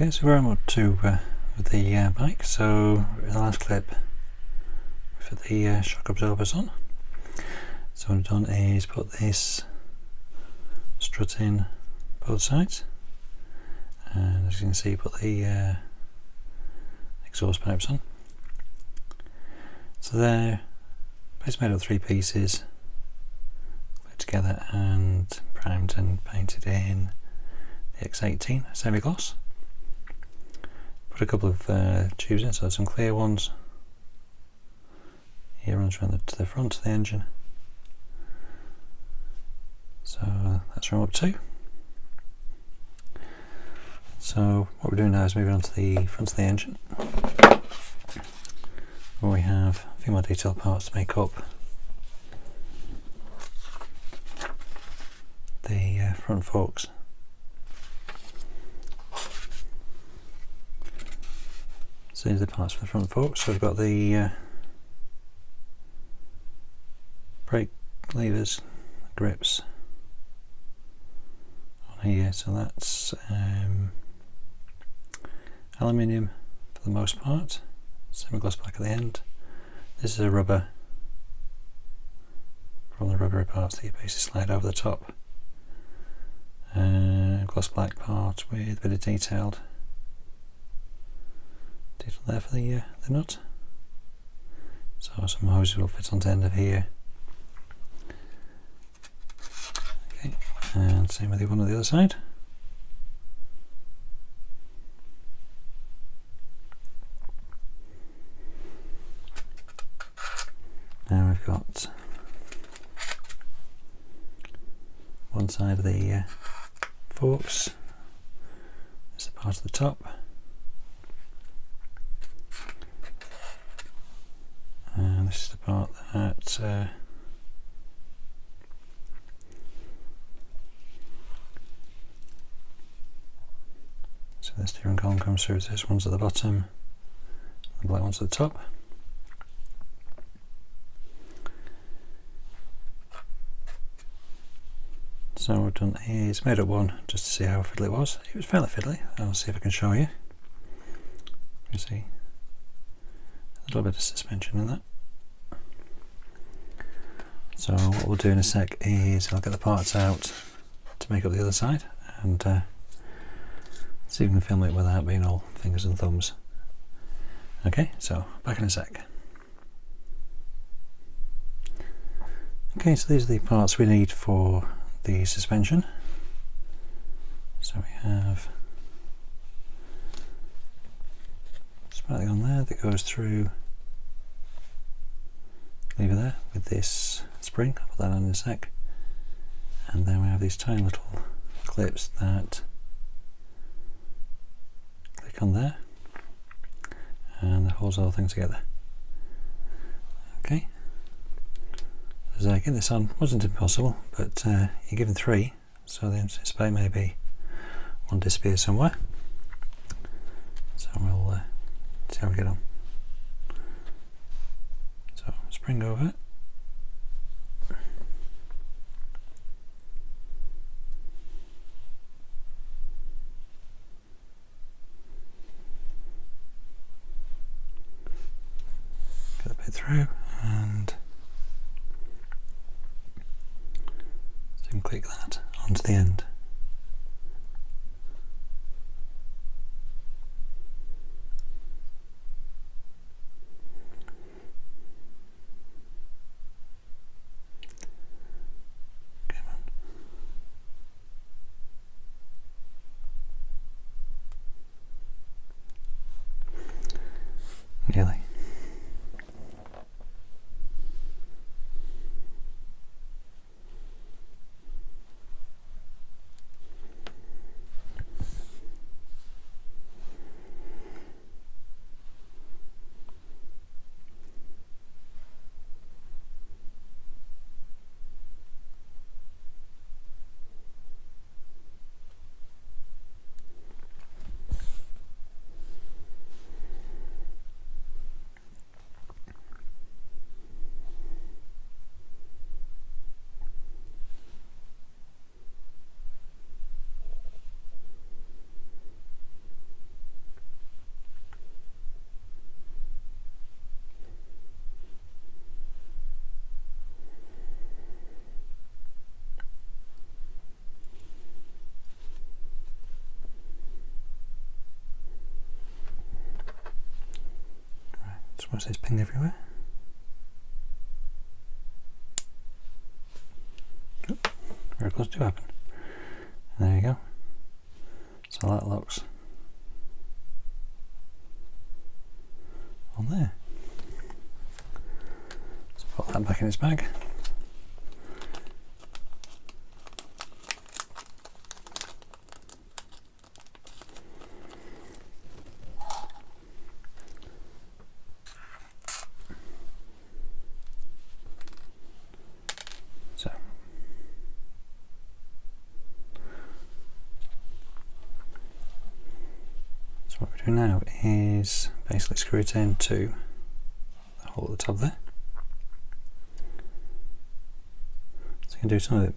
Okay, so we're on to with the bike. So in the last clip we put the shock absorbers on. So what I've done is put this strut in both sides, and as you can see, put the exhaust pipes on. So they're basically made of 3 pieces put together and primed and painted in the X18 semi-gloss. Put a couple of tubes in, so some clear ones. Here runs around to the front of the engine. So that's room up 2. So what we're doing now is moving on to the front of the engine, where we have a few more detail parts to make up the front forks. So these are the parts for the front forks. So we've got the brake levers, grips on here, so that's aluminium for the most part, semi-gloss black at the end. This is a rubber from the rubbery parts that you basically slide over the top. Gloss black part with a bit of detail there for the nut. So some hoses will fit onto the end of here. Okay, and same with the one on the other side. Now we've got one side of the forks. This is the part of the top. And this is the part that so the steering column comes through. This one's at the bottom, the black one's at the top. So what I've done is made up one just to see how fiddly it was. It was fairly fiddly. I'll see if I can show you. You see a little bit of suspension in that. So what we'll do in a sec is I'll get the parts out to make up the other side and see if we can film it without being all fingers and thumbs. Okay, so back in a sec. Okay, so these are the parts we need for the suspension. So we have something on there that goes through lever there with this spring. I'll put that on in a sec. And then we have these tiny little clips that click on there and that holds the whole thing together. Okay. So getting this on wasn't impossible, but you're given 3, so they anticipate maybe one disappears somewhere. So we'll see how we get on. So spring over. Get a bit through and click that onto the end. Come on. Nearly. So watch this ping everywhere. Oh, miracles do happen. And there you go. So that looks on there. So put that back in its bag. So what we do now is basically screw it into the hole at the top there. So you can do some of it.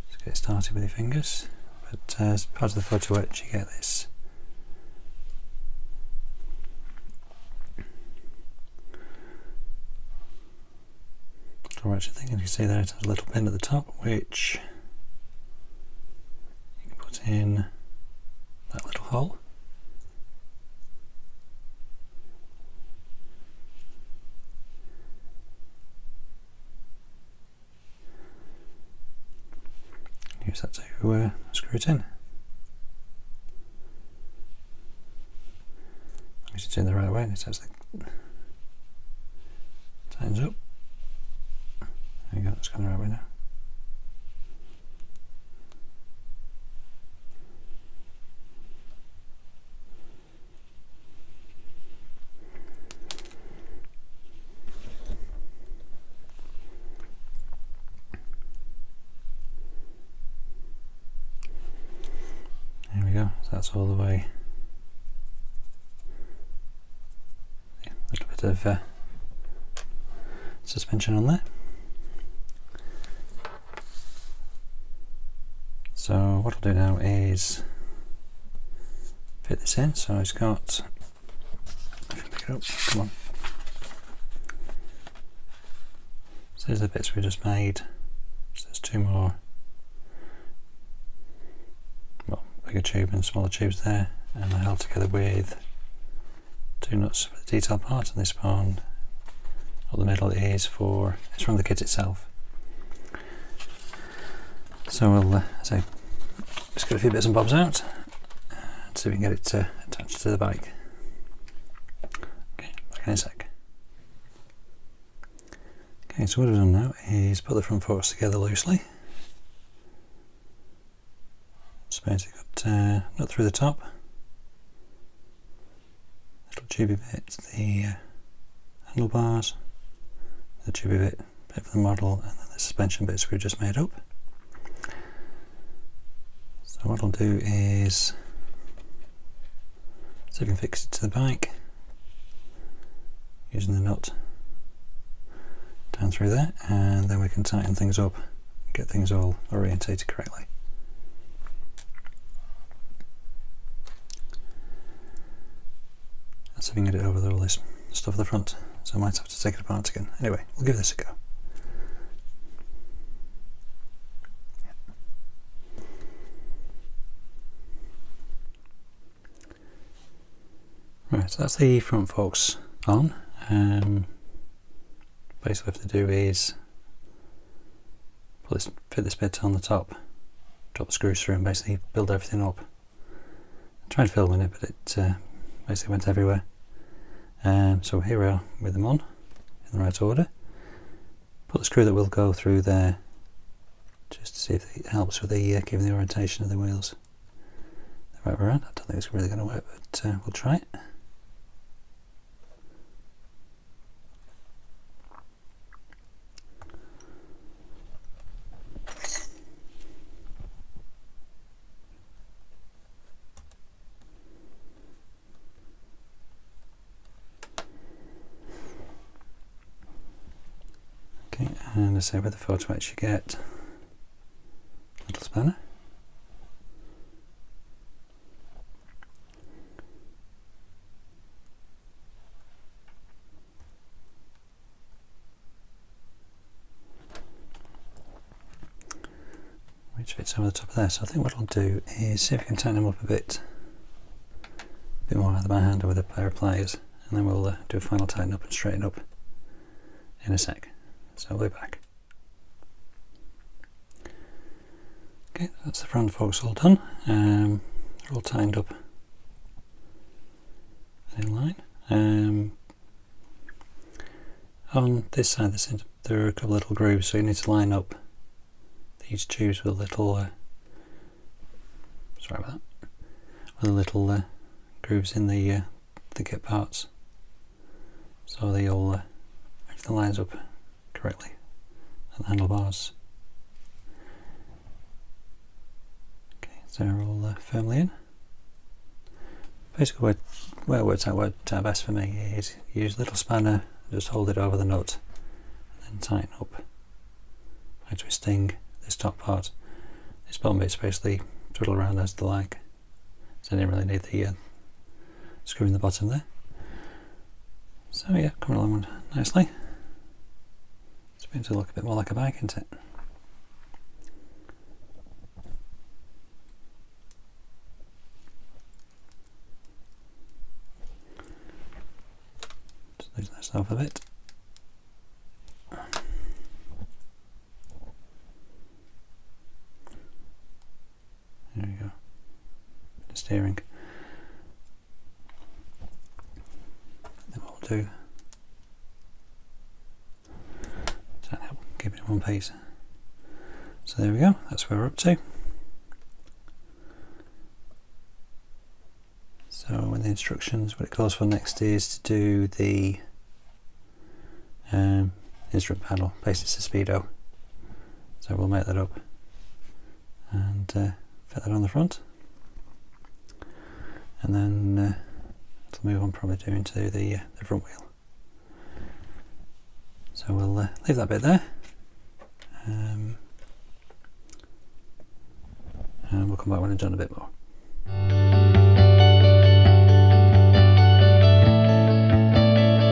Just get started with your fingers, but as part of the photo etch you get this little ratchet thing, and you can see there it has a little pin at the top which you can put in that little hole. Use that to screw it in. Use it in the right way and it actually tightens up. There you go, it's going the right way now. There we go, so that's all the way. A little bit of suspension on there. So what I'll do now is fit this in. So it's got, if you pick it up, come on. So there's the bits we just made. So there's two more, well, bigger tube and smaller tubes there, and they're held together with two nuts for the detail part, and this one up the middle is for, it's from the kit itself. So we'll say, just get a few bits and bobs out and see if we can get it attached to the bike. Okay, back in a sec. Okay, so what I've done now is put the front forks together loosely. So basically got a nut through the top, little tubey bit, the handlebars, the tubey bit for the model, and then the suspension bits we've just made up. So what I'll do is see if we can fix it to the bike using the nut down through there, and then we can tighten things up and get things all orientated correctly. Let's see if we can get it over all this stuff at the front, so I might have to take it apart again. Anyway, we'll give this a go. Right, so that's the front forks on. Basically what I have to do is fit this bit on the top, drop the screws through and basically build everything up. I tried filming it, but it basically went everywhere. So here we are with them on in the right order. Put the screw that will go through there just to see if it helps with the giving the orientation of the wheels the right way around. I don't think it's really going to work, but we'll try it. And I say with the photo etch you get a little spanner. Which fits over the top of there. So I think what I'll do is see if I can tighten them up a bit bit more out of my hand with a pair of pliers, and then we'll do a final tighten up and straighten up in a sec. So we'll be back. Okay, that's the front forks all done. They're all tightened up and in line. On this side there are a couple of little grooves, so you need to line up these tubes with little sorry about that, with little grooves in the kit parts, so they all everything lines up correctly and the handlebars. Okay, so they're all firmly in. Basically where it works out best for me is use a little spanner, just hold it over the nut and then tighten up by twisting this top part. This bottom bit's basically twiddle around as they like, so I didn't really need the screw in the bottom there. So yeah, coming along nicely. It's beginning to look a bit more like a bike, isn't it? Just loosen this off a bit. There we go. The steering. Then what we'll do, tighten up, keep it in one piece. So there we go, that's where we're up to. So in the instructions, what it calls for next is to do the instrument panel, basically it's a Speedo. So we'll make that up and fit that on the front, and then it'll move on probably doing to the front wheel. So we'll leave that bit there, and we'll come back when I've done a bit more.